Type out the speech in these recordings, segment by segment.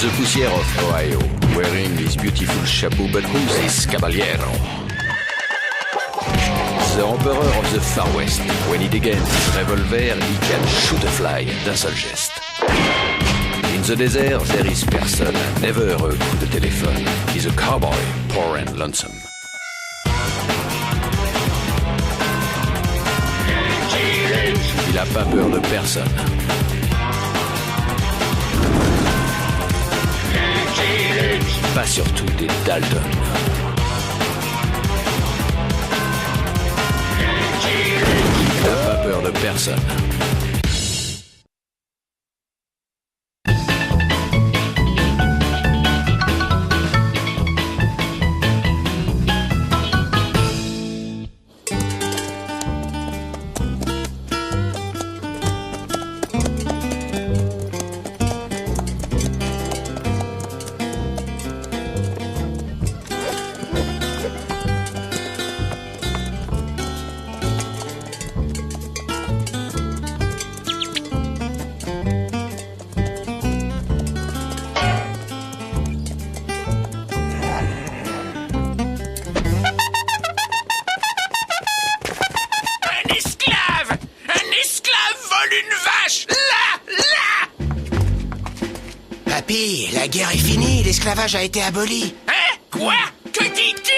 the poussière of Ohio, wearing his beautiful chapeau, but who's this caballero? The emperor of the Far West. When he degains his revolver, he can shoot a fly d'un seul geste. In the desert, there is person, never a coup de téléphone. He's a cowboy, poor and lonesome. Il a pas peur de personne. Pas surtout des Dalton. Il n'a pas peur de personne. Papy, la guerre est finie, l'esclavage a été aboli. Hein? Quoi? Que dis-tu?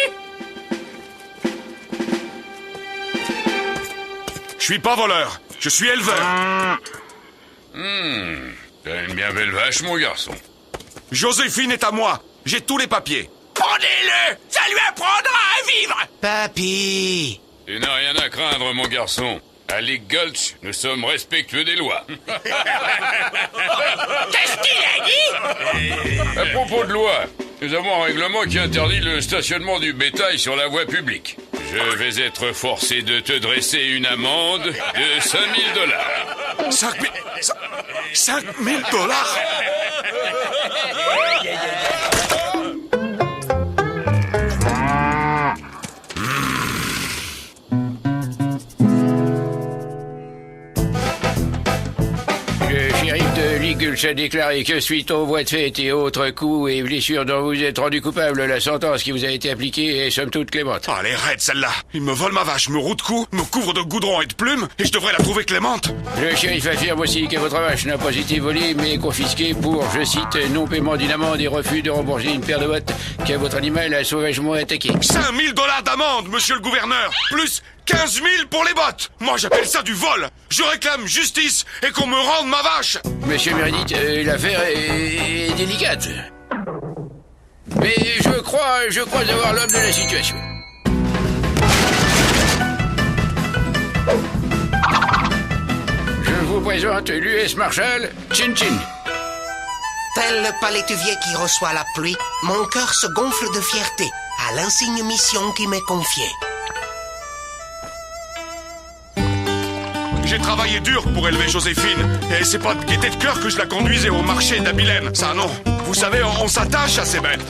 Je suis pas voleur, je suis éleveur. T'as une bien belle vache, mon garçon. Joséphine est à moi, j'ai tous les papiers. Pendez-le! Ça lui apprendra à vivre! Papy! Tu n'as rien à craindre, mon garçon. À Lake Gulch, nous sommes respectueux des lois. Qu'est-ce qu'il a dit? À propos de loi, nous avons un règlement qui interdit le stationnement du bétail sur la voie publique. Je vais être forcé de te dresser une amende de 5 000 $. 5 000 $? Le shérif de Ligulch a déclaré que suite aux voies de fait et autres coups et blessures dont vous êtes rendu coupable, la sentence qui vous a été appliquée est somme toute clémente. Oh, elle est raide celle-là. Il me vole ma vache, me roue de coups, me couvre de goudron et de plumes, et je devrais la trouver clémente. Le shérif affirme aussi que votre vache n'a pas été volée, mais confisquée pour, je cite, non-paiement d'une amende et refus de rembourser une paire de bottes que votre animal a sauvagement attaqué. 5 000 $ d'amende, monsieur le gouverneur, plus 15 000 pour les bottes. Moi, j'appelle ça du vol. Je réclame justice et qu'on me rende ma vache. Monsieur Meredith, l'affaire est délicate. Mais je crois avoir l'homme de la situation. Je vous présente l'US Marshal Chin Chin. Tel le palétuvier qui reçoit la pluie, mon cœur se gonfle de fierté à l'insigne mission qui m'est confiée. J'ai travaillé dur pour élever Joséphine, et c'est pas de gaieté de cœur que je la conduisais au marché d'Abilène. Ça, non. Vous savez, on s'attache à ces bêtes.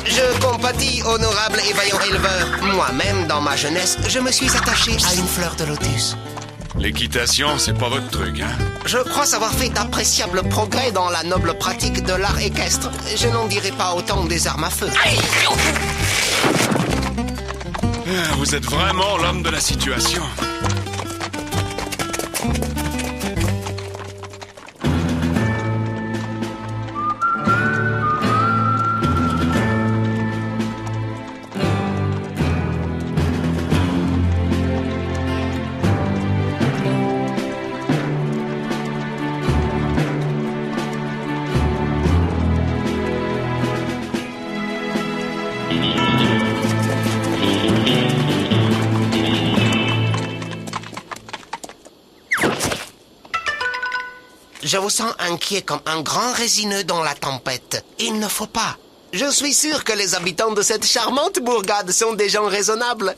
Je compatis, honorable et vaillant éleveur. Moi-même, dans ma jeunesse, je me suis attaché à une fleur de lotus. L'équitation, c'est pas votre truc, hein? Je crois avoir fait d'appréciables progrès dans la noble pratique de l'art équestre. Je n'en dirai pas autant des armes à feu. Vous êtes vraiment l'homme de la situation. Je vous sens inquiet comme un grand résineux dans la tempête. Il ne faut pas. Je suis sûr que les habitants de cette charmante bourgade sont des gens raisonnables.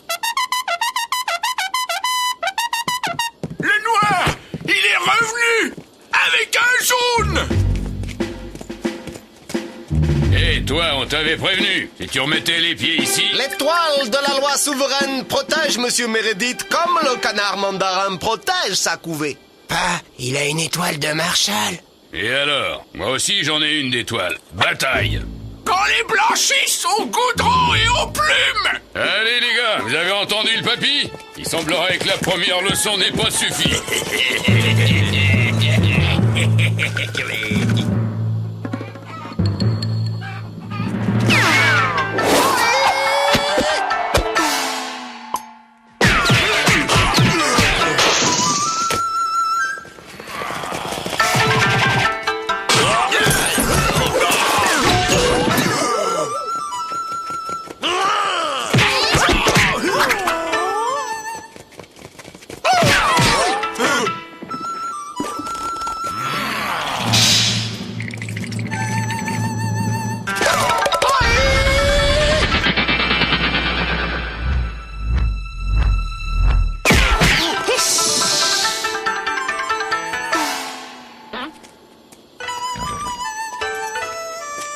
Le noir! Il est revenu! Avec un jaune! Hé, toi, on t'avait prévenu. Si tu remettais les pieds ici... L'étoile de la loi souveraine protège Monsieur Meredith comme le canard mandarin protège sa couvée. Pas, il a une étoile de Marshall. Et alors? Moi aussi j'en ai une d'étoile. Bataille! Quand les blanchissent au goudron et aux plumes! Allez les gars, vous avez entendu le papy? Il semblerait que la première leçon n'ait pas suffi.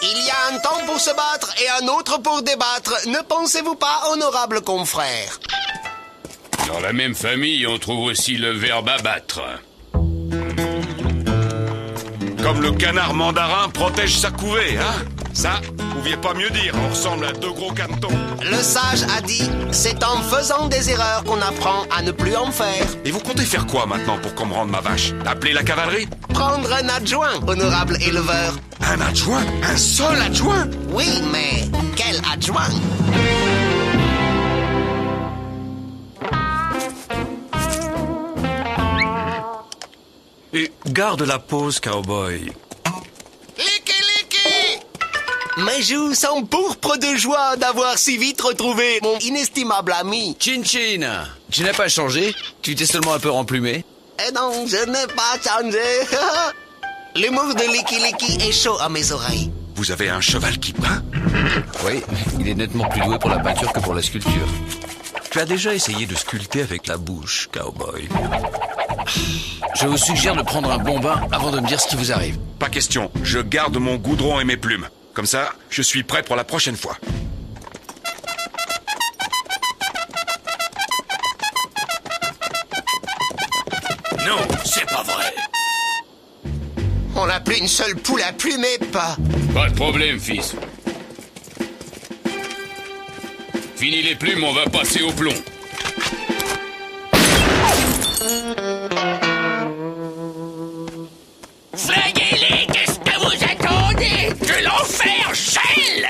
Il y a un temps pour se battre et un autre pour débattre. Ne pensez-vous pas, honorable confrère? Dans la même famille, on trouve aussi le verbe abattre. Comme le canard mandarin protège sa couvée, hein? Ça, vous pouviez pas mieux dire, on ressemble à deux gros canetons. Le sage a dit, c'est en faisant des erreurs qu'on apprend à ne plus en faire. Et vous comptez faire quoi maintenant pour qu'on me rende ma vache? Appeler la cavalerie? Prendre un adjoint, honorable éleveur. Un adjoint? Un seul adjoint? Oui, mais quel adjoint? Et garde la pause, cowboy. Mes joues sont pourpres de joie d'avoir si vite retrouvé mon inestimable ami. Chin Chin, tu n'as pas changé? Tu t'es seulement un peu remplumé? Eh non, je n'ai pas changé. L'humour de Licky Licky est chaud à mes oreilles. Vous avez un cheval qui peint? Oui, il est nettement plus doué pour la peinture que pour la sculpture. Tu as déjà essayé de sculpter avec la bouche, cowboy. Je vous suggère de prendre un bon bain avant de me dire ce qui vous arrive. Pas question, je garde mon goudron et mes plumes. Comme ça, je suis prêt pour la prochaine fois. Non, c'est pas vrai. On n'a plus une seule poule à plumer, pas. Pas de problème, fils. Fini les plumes, on va passer au plomb. Flinguez-les, qu'est-ce que vous attendez? Que l'enfer gèle!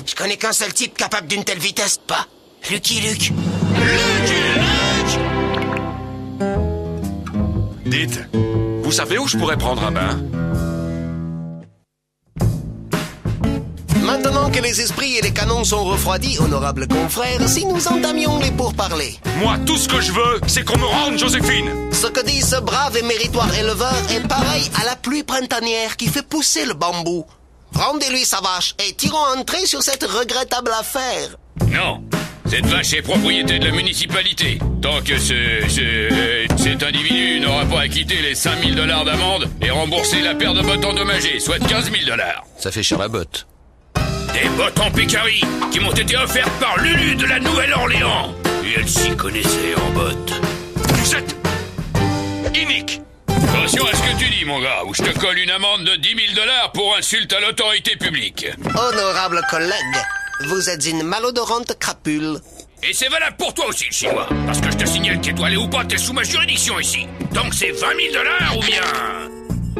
Je connais qu'un seul type capable d'une telle vitesse, pas. Lucky Luke. Dites, vous savez où je pourrais prendre un bain? Maintenant que les esprits et les canons sont refroidis, honorable confrère, si nous entamions les pourparlers. Moi, tout ce que je veux, c'est qu'on me rende Joséphine. Ce que dit ce brave et méritoire éleveur est pareil à la pluie printanière qui fait pousser le bambou. Rendez-lui sa vache et tirons un trait sur cette regrettable affaire. Non, cette vache est propriété de la municipalité. Tant que cet individu n'aura pas acquitté les 5 000 $ d'amende et remboursé la paire de bottes endommagées, soit 15 000 $. Ça fait cher la botte. Des bottes en pécari qui m'ont été offertes par Lulu de la Nouvelle-Orléans. Et elle s'y connaissait en bottes. Vous êtes inique. Attention à ce que tu dis, mon gars, ou je te colle une amende de 10 000 $ pour insulte à l'autorité publique. Honorable collègue, vous êtes une malodorante crapule. Et c'est valable pour toi aussi, le chinois. Parce que je te signale qu'étoilé ou pas, t'es sous ma juridiction ici. Donc c'est 20 000 $ ou bien...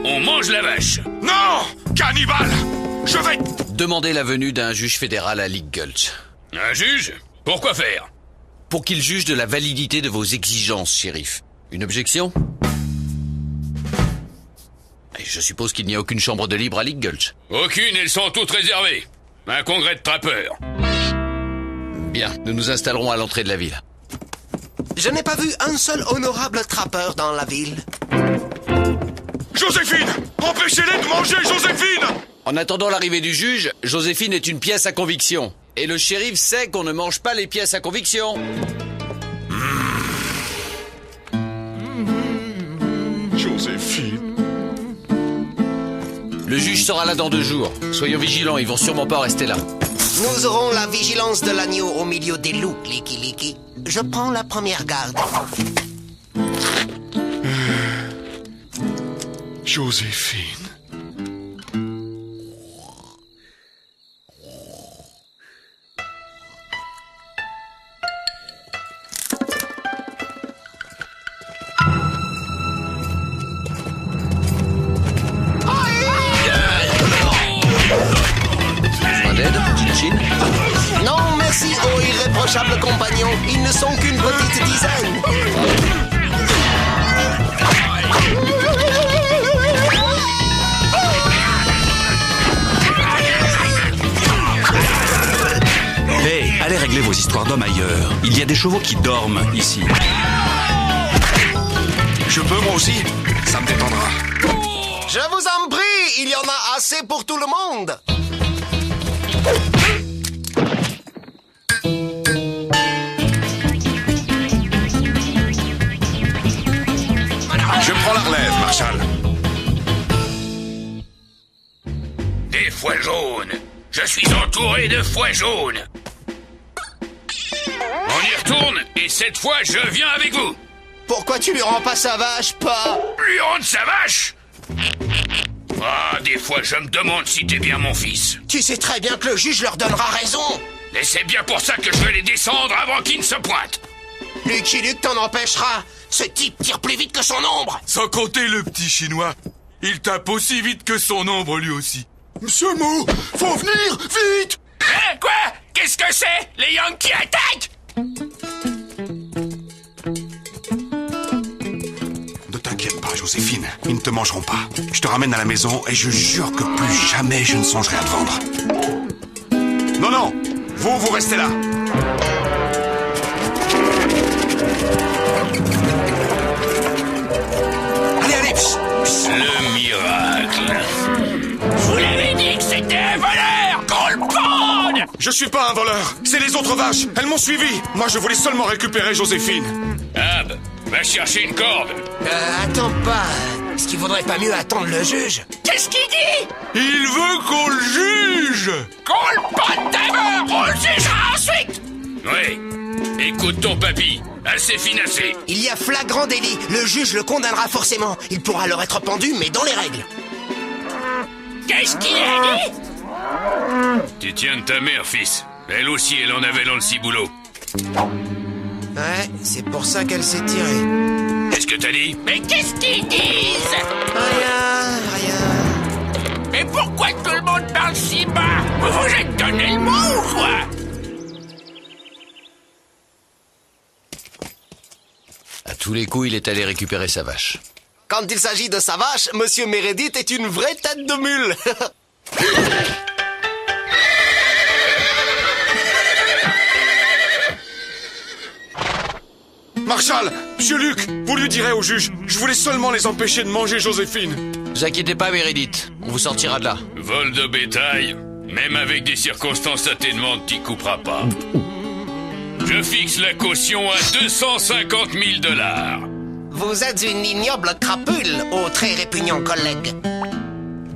on mange la vache. Non, cannibale. Je vais... Demandez la venue d'un juge fédéral à League Gulch. Un juge? Pourquoi faire? Pour qu'il juge de la validité de vos exigences, shérif. Une objection? Et je suppose qu'il n'y a aucune chambre de libre à League Gulch. Aucune, elles sont toutes réservées. Un congrès de trappeurs. Bien, nous nous installerons à l'entrée de la ville. Je n'ai pas vu un seul honorable trappeur dans la ville. Joséphine! Empêchez-les de manger Joséphine! En attendant l'arrivée du juge, Joséphine est une pièce à conviction. Et le shérif sait qu'on ne mange pas les pièces à conviction. Joséphine... Le juge sera là dans 2 jours. Soyons vigilants, ils vont sûrement pas rester là. Nous aurons la vigilance de l'agneau au milieu des loups, Licky Licky. Je prends la première garde. Joséphine. Non, merci, ô irréprochable compagnon. Ils ne sont qu'une petite dizaine. Hey, allez régler vos histoires d'hommes ailleurs. Il y a des chevaux qui dorment ici. Je peux moi aussi? Ça me détendra. Je vous en prie, il y en a assez pour tout le monde. Je prends la relève, Marshall. Des foies jaunes. Je suis entouré de foies jaunes. On y retourne, et cette fois, je viens avec vous. Pourquoi tu lui rends pas sa vache, pas? Lui rendre sa vache? Ah, des fois, je me demande si t'es bien mon fils. Tu sais très bien que le juge leur donnera raison. Et c'est bien pour ça que je vais les descendre avant qu'ils ne se pointent. Lucky Luke t'en empêchera. Ce type tire plus vite que son ombre. Sans compter le petit chinois. Il tape aussi vite que son ombre lui aussi. Monsieur Mou, faut venir, vite! Hein, quoi? Qu'est-ce que c'est? Les Yankees attaquent? Ne t'inquiète pas, Joséphine. Ils ne te mangeront pas. Je te ramène à la maison et je jure que plus jamais je ne songerai à te vendre. Non, non! Vous restez là. Allez, psst, psst. Le miracle. Je vous l'avais dit que c'était un voleur! Qu'on le pende! Je suis pas un voleur, c'est les autres vaches. Elles m'ont suivi. Moi, je voulais seulement récupérer Joséphine. Ab, va chercher une corde. Attends pas. Est-ce qu'il vaudrait pas mieux attendre le juge? Qu'est-ce qu'il dit? Il veut qu'on le juge. Qu'on le pende d'abord! On le jugera ensuite! Oui. Écoute ton papy. Assez financé. Il y a flagrant délit. Le juge le condamnera forcément. Il pourra leur être pendu, mais dans les règles. Qu'est-ce qu'il a dit? Tu tiens de ta mère, fils. Elle aussi, elle en avait dans le ciboulot. Ouais, c'est pour ça qu'elle s'est tirée. Qu'est-ce que t'as dit? Mais qu'est-ce qu'ils disent? Rien. Mais pourquoi tout le monde parle si bas? Vous vous êtes donné le mot ou quoi? À tous les coups, il est allé récupérer sa vache. Quand il s'agit de sa vache, Monsieur Meredith est une vraie tête de mule. Marshall, Monsieur Luc, vous lui direz au juge. Je voulais seulement les empêcher de manger Joséphine. Ne vous inquiétez pas, Meredith. On vous sortira de là. Vol de bétail. Même avec des circonstances atténuantes, t'y couperas pas. Je fixe la caution à 250 000 $. Vous êtes une ignoble crapule, ô très répugnant collègue.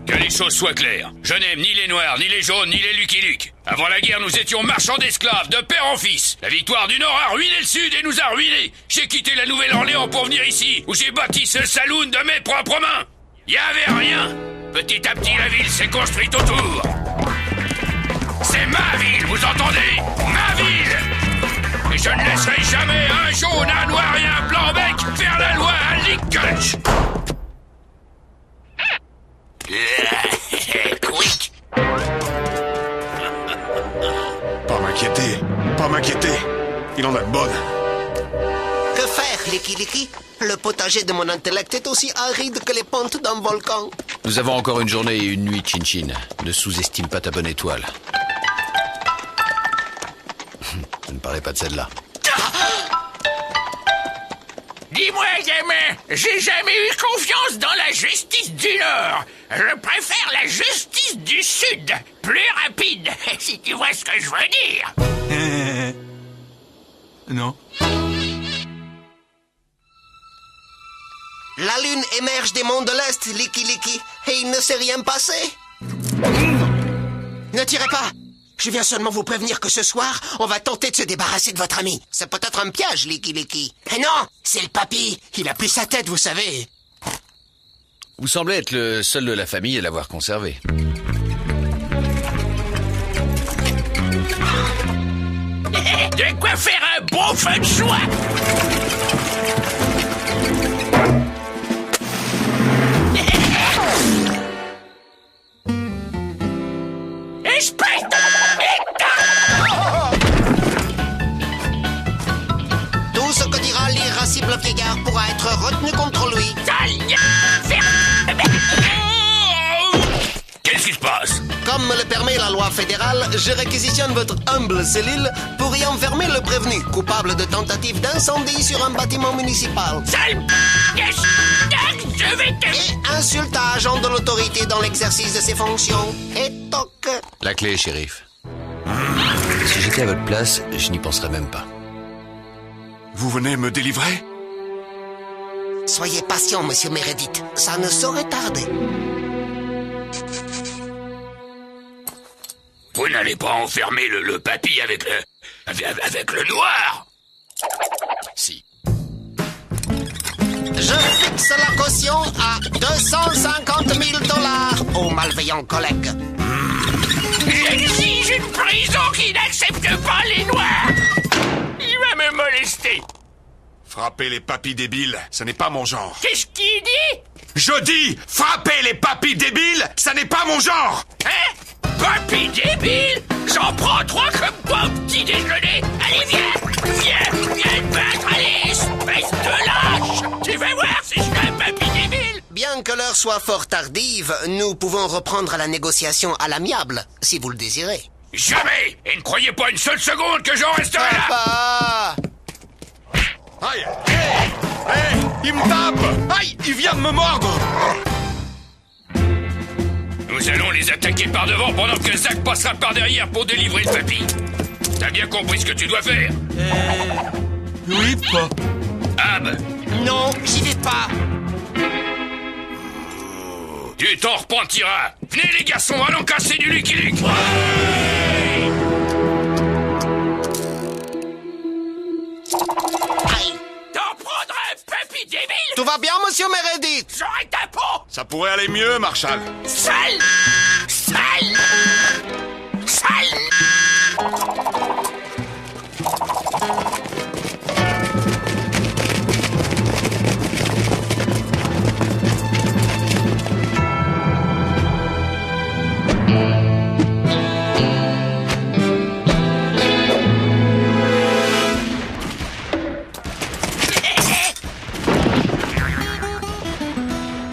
Que les choses soient claires. Je n'aime ni les Noirs, ni les Jaunes, ni les Lucky Luke. Avant la guerre, nous étions marchands d'esclaves, de père en fils. La victoire du Nord a ruiné le Sud et nous a ruinés. J'ai quitté la Nouvelle-Orléans pour venir ici, où j'ai bâti ce saloon de mes propres mains. Y avait rien. Petit à petit, la ville s'est construite autour. C'est ma ville, vous entendez? Ma ville! Et je ne laisserai jamais un jaune, un noir et un blanc bec faire la loi à Lincoln. Quick! Pas m'inquiéter. Il en a de bonnes. Que faire, Licky Licky? Le potager de mon intellect est aussi aride que les pentes d'un volcan. Nous avons encore une journée et une nuit, Chin Chin. Ne sous-estime pas ta bonne étoile. Je ne parlais pas de celle-là. Dis-moi, gamin, j'ai jamais eu confiance dans la justice du Nord. Je préfère la justice du Sud. Plus rapide, si tu vois ce que je veux dire. Non. La lune émerge des monts de l'Est, Licky Licky, et il ne s'est rien passé. Ne tirez pas. Je viens seulement vous prévenir que ce soir, on va tenter de se débarrasser de votre ami. C'est peut-être un piège, Licky Licky. Eh non, c'est le papy. Il a plus sa tête, vous savez. Vous semblez être le seul de la famille à l'avoir conservé. De quoi faire un bon feu de joie. Espèce de... Tout ce que dira l'irascible vieillard pourra être retenu contre lui. Qu'est-ce qui se passe? Comme me le permet la loi fédérale, je réquisitionne votre humble cellule pour y enfermer le prévenu, coupable de tentative d'incendie sur un bâtiment municipal. Sale... Je vais te... Et insulte à agent de l'autorité dans l'exercice de ses fonctions. Et toc. La clé, shérif. Si j'étais à votre place, je n'y penserais même pas. Vous venez me délivrer? Soyez patient, monsieur Meredith. Ça ne saurait tarder. Vous n'allez pas enfermer le papy avec le noir? Si. Je fixe la caution à 250 000 $ aux malveillants collègues. J'exige une prison qui n'accepte pas les noirs. Il va me molester. Frapper les papys débiles, ça n'est pas mon genre. Qu'est-ce qu'il dit? Je dis, frapper les papys débiles, ça n'est pas mon genre. Hein? Papy débile? J'en prends 3 comme toi au petit déjeuner. Allez, viens te battre, allez, espèce de lâche. Tu vas voir si je suis un papy débile. Bien que l'heure soit fort tardive, nous pouvons reprendre la négociation à l'amiable, si vous le désirez. Jamais. Et ne croyez pas une seule seconde que j'en resterai là. Papa! Aïe! Hey, il me tape! Aïe! Il vient de me mordre! Nous allons les attaquer par devant pendant que Zach passera par derrière pour délivrer le papy. T'as bien compris ce que tu dois faire? Oui, pas. Ab, Non, j'y vais pas. tu t'en repentiras. Venez les garçons, allons casser du Lucky Luke. Aïe! T'en prendras un papy débile. Tout va bien, monsieur Meredith? J'aurai ta peau. Ça pourrait aller mieux, Marshall. Sale.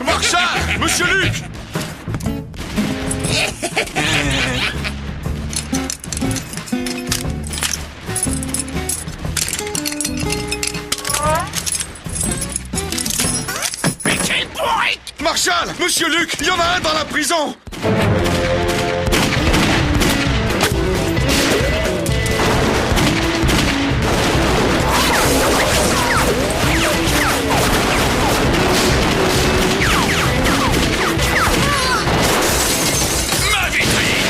Marshall! Monsieur Luc! Mais quel bourrique. Marshall! Monsieur Luc! Il y en a un dans la prison! Ma vitrine.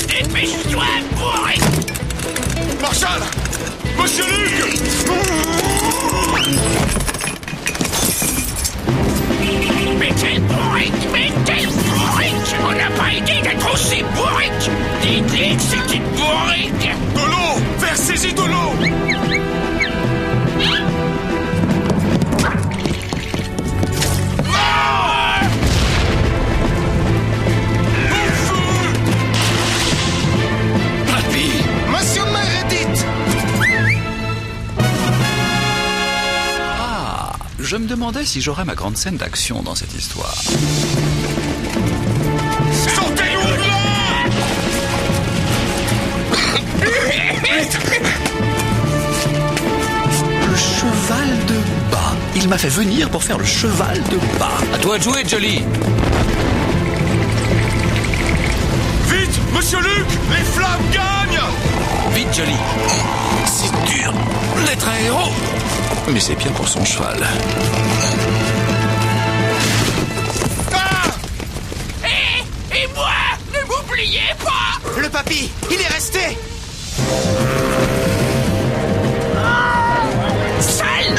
Dépêche-toi, bourrique. Marshall! Monsieur Luc! Mais quel bourrique. On n'a pas idée d'être aussi bourrique. Dites-lui que c'est une bourrique. De l'eau! Versez-y de l'eau! Ah! Papy. Monsieur Meredith! Je me demandais si j'aurais ma grande scène d'action dans cette histoire. Sortez-nous de là! Le cheval de bas. m'a fait venir pour faire le cheval de bas. À toi de jouer, Jolly. Vite, monsieur Luc, les flammes gagnent! Vite, Jolly. C'est dur d'être un héros. Mais c'est bien pour son cheval. Et moi, ne m'oubliez pas! Le papy, il est resté. Sale!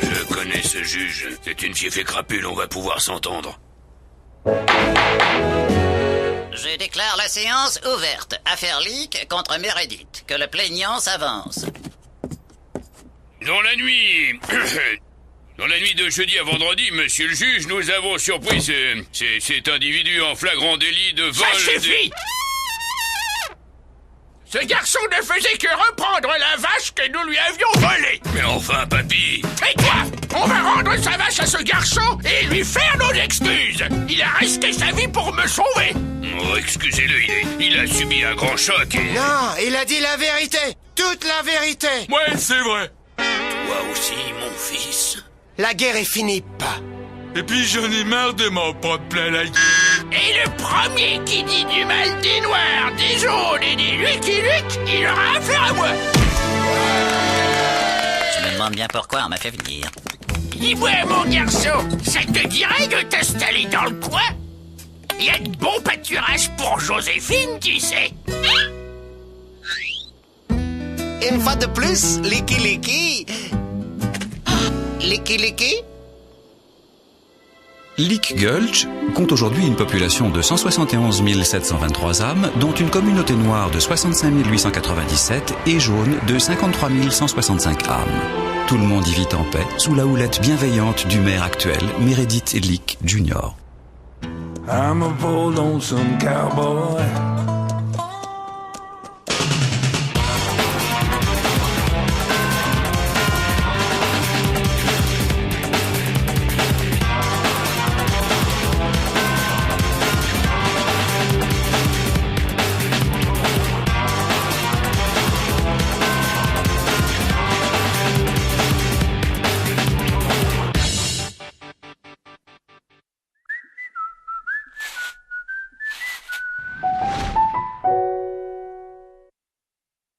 Je connais ce juge. C'est une fiefée crapule, on va pouvoir s'entendre. Je déclare la séance ouverte. Affaire Leak contre Meredith. Que le plaignant s'avance. Dans la nuit... Dans la nuit de jeudi à vendredi, monsieur le juge, nous avons surpris cet individu en flagrant délit de vol... Ça suffit! Ce garçon ne faisait que reprendre la vache que nous lui avions volée. Mais enfin, papy... Et toi, on va rendre sa vache à ce garçon et lui faire nos excuses. Il a risqué sa vie pour me sauver. Oh, excusez-le, il a subi un grand choc et... Non, il a dit la vérité. Toute la vérité. Ouais, c'est vrai. Toi aussi, mon fils. La guerre est finie, pas. Et puis j'en ai marre de m'en prendre plein la gueule. Et le premier qui dit du mal des Noirs, des Jaunes et des Lucky Luke, il aura affaire à moi. Je me demande bien pourquoi on m'a fait venir. Dis-moi, mon garçon, ça te dirait de t'installer dans le coin? Il y a de bons pâturages pour Joséphine, tu sais. Une fois de plus, Licky Licky. Licky Licky? Leak Gulch compte aujourd'hui une population de 171 723 âmes, dont une communauté noire de 65 897 et jaune de 53 165 âmes. Tout le monde y vit en paix, sous la houlette bienveillante du maire actuel, Meredith Leak Jr. I'm a poor lonesome cowboy